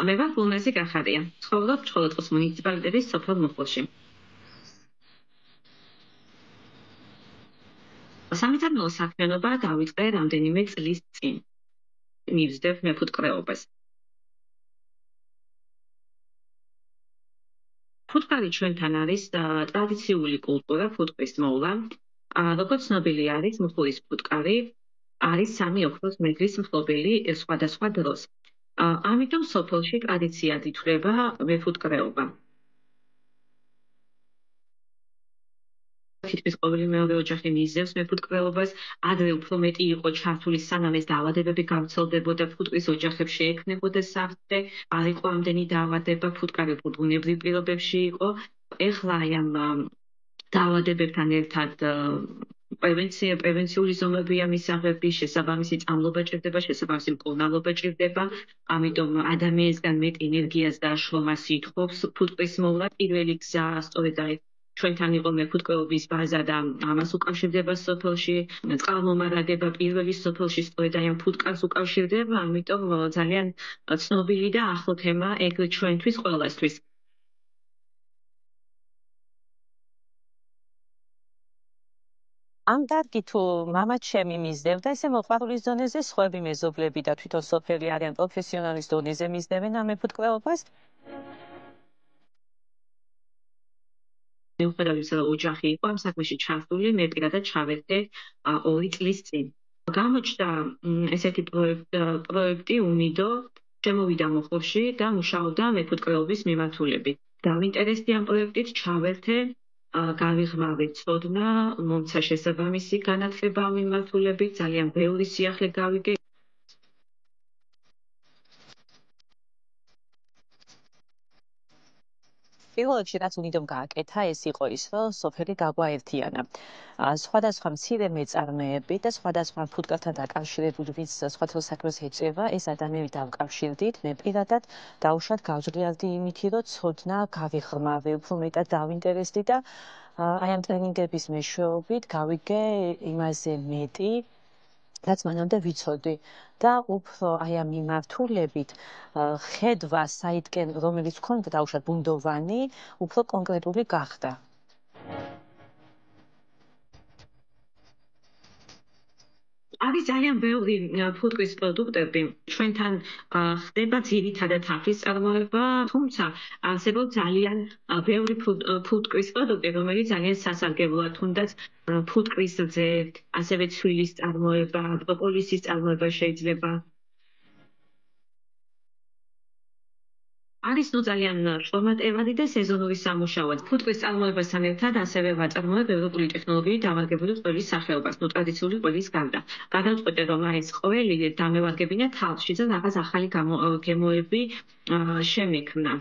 მე ვარ გულნაზი გახარია. ცხოვრობ ჭყონდიდის მუნიციპალიტეტის სოფელ მუხლში. სამიწათმო საქმიანობა დავიწყე რამდენიმე წლის წინ. მივზდებ მეფუტკრეობას. ფუტკარი ჩვენთან არის ტრადიციული კულტურა, ფუტკრის მოვლა. როგორც ცნობილი არის, მუხლის ფუტკარი არის 3 ოქროს მედლის მფლობელი სხვადასხვა დროს. ამიტომ სოფელში ტრადიციად ითვლება მეფუტკრეობა. თითქმის ყოველი მეორე ოჯახი მიიღებს მეფუტკრეობას, ადრე უფრო მეტი იყო ჩართული, სანამ ეს დაავადებები გავრცელდებოდა, ფუტკრის ოჯახებში ექნებოდა საფრთხე, არ იყო ამდენი დაავადება, ფუტკარი ბუნებრივ პირობებში იყო. ეხლა აი ამ დაავადებებთან ერთად პრევენციული ზომებია მისაღები, შესაბამისი წამლობა ჭირდება, შესაბამისი მკურნალობა ჭირდება, ამიტომ ადამიანისგან მეტ ენერგიას და შრომას ითხოვს ფუტკრის მოვლა. პირველი გზა სწორედ აი ჩვენთან იყო მეფუტკრეობის ბაზა და ამას უკავშირდება სოფელში, წყალმომარაგება პირველი სოფელში სწორედ აი ამ ფუტკარს უკავშირდება, ამიტომ ძალიან ცნობილი და ახლო თემა ეგ ჩვენთვის ყველასთვის. ამ დარგი თუ მამა ჩემი მისდევდა, ესე მოყვარულის დონეზე სხვები მეზობლები და თვითონ სოფელი არიან პროფესიონალის დონეზე მისდევენ ამ მეფუტკრეობას? მიუხედავად იმისა, რომ ოჯახი იყო ამ საქმეში ჩართული, მე პირადად ჩავერთე 2 წლის წინ. გამოჩნდა ესეთი პროექტი უნიდო, შემოვიდა მუხლში და მუშაობდა მეფუტკრეობის მიმართულებით. დავინტერესდი ამ პროექტით, ჩავერთე, გავიღმავე ცოდნა, მომცა შესაბამისი განათლება ამ მიმართულებით, ძალიან ბევრი სიახლე გავიგე. პირველ რიგში რაც უნიდომ გააკეთა, ეს იყო ის, რომ სოფელი გაგვაერთიანა. სხვადასხვა მცირე მეწარმეები და სხვადასხვა ფუტკართან დაკავშირებული ვინც სხვადასხვა საქმეს ეწევა, ეს ადამიანები დავკავშირდით. მე პირადად დაუშვათ გავზრდიალდი იმითი, რომ ცოდნა გავიღრმავე, უფრო მეტად დავინტერესდი და აი ამ ტრენინგების მეშვეობით გავიგე იმაზე მეტი, რაც მანამდე ვიცოდი და უფრო აი ამ მიმართულებით ხედვა საიდკენ, რომელიც მქონდა დაუშვათ ბუნდოვანი, უფრო კონკრეტული გახდა. არის ძალიან ბევრი ფუტკრის პროდუქტები. ჩვენთან ხდება ძირითადად თაფლის წარმოება, თუმცა არსებობს ძალიან ბევრი ფუტკრის პროდუქტი, რომელიც ძალიან სასარგებლოა, თუნდაც ფუტკრის რძე, ასევე ცვილის წარმოება, პროპოლისის წარმოება შეიძლება. არის ძალიან შრომატევადი და სეზონური სამუშაოა. ფუტკრის წარმოებასთან ერთად ასევე ვაწარმოებ ევროპული ტექნოლოგიით დამარგებული ყველის სახეობას, ტრადიციული ყველის გარდა. გადავწყვეტე, რომ ეს ყველი დამევარგებინა თალში და რაღაც ახალი გემოები შემექმნა.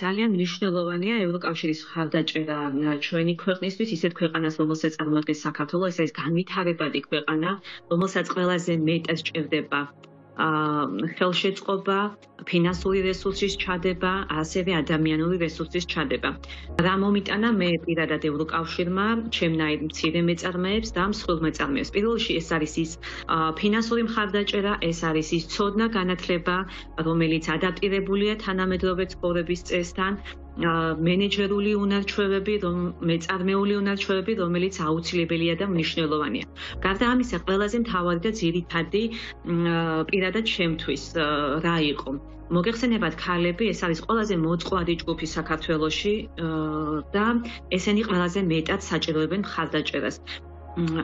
ძალიან მნიშვნელოვანია ევროკავშირის მხარდაჭერა ჩვენი ქვეყნისთვის, ისეთ ქვეყანას, რომელსაც წარმოადგენს საქართველო, ეს არის განვითარებადი ქვეყანა, რომელსაც ყველაზე მეტად სჭირდება ხელშეწყობა, ფინანსური რესურსის ჩადება, ასევე ადამიანური რესურსის ჩადება. რა მომიტანა მე პირადად ევროკავშირმა, ჩემნაირ მცირე მეწარმეებს და მსხვილ მეწარმეებს. პირველ რიგში ეს არის ის ფინანსური მხარდაჭერა, ეს არის ის ცოდნა, განათლება, რომელიც ადაპტირებულია თანამედროვე ცხოვრების წესთან, მენეჯერული უნარჩვევები, მეწარმეული უნარჩვევები, რომელიც აუცილებელია და მნიშვნელოვანია. გარდა ამისა, ყველაზე მთავარი და ძირითადი პირადად ჩემთვის რა იყო? მოგეხსენებათ ქალები, ეს არის ყველაზე მოწყვლადი ჯგუფი საქართველოში და ესენი ყველაზე მეტად საჭიროებენ მხარდაჭერას.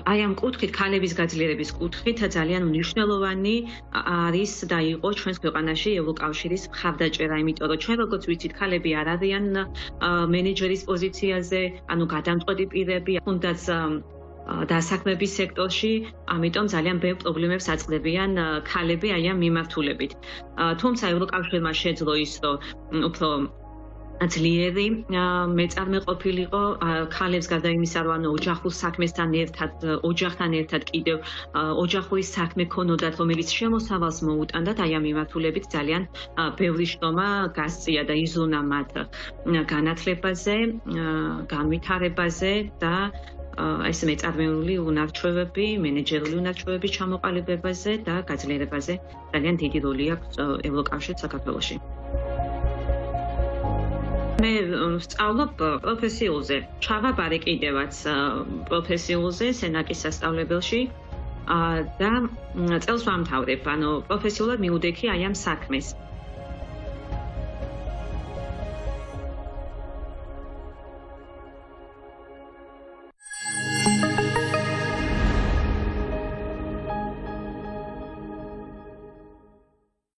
აი ამ კუთხით, ქალების გაძლიერების კუთხით ძალიან მნიშვნელოვანი არის და იყო ჩვენს ქვეყანაში ევროკავშირის მხარდაჭერა, იმიტომ რომ ჩვენ როგორც ვიცით, ქალები არ არიან მენეჯერის პოზიციაზე, ანუ გადამწყვეტი პირები, თუნდაც დასაქმების სექტორში, ამიტომ ძალიან ბევრ პრობლემებს აწყდებიან ქალები აი ამ მიმართულებით. თუმცა ევროკავშირმა შეძლო ის, რომ უფრო ძლიერი მეწარმე ყოფილიყო ქალებს გარდა იმისა, რომ ოჯახურ საქმესთან ერთად, ოჯახთან ერთად კიდევ ოჯახური საქმე ქონოდათ, რომელიც შემოსავალს მოუტანდათ, აი ამ მიმართულებით ძალიან ბევრი შრომა გასწია და იზრუნა მათ განათლებაზე, განვითარებაზე და ეს მეწარმეული უნარჩვევები, მენეჯერული უნარჩვევების ჩამოყალიბებაზე და გაძლიერებაზე ძალიან დიდი როლი აქვს ევროკავშირს საქართველოში. მე ვსწავლობ პროფესიულზე. ჩავაბარე კიდევაც პროფესიულზე სენაკის სასწავლებელში და წელს ვამთავრებ. ანუ პროფესიულად მივდექი აი ამ საქმეს.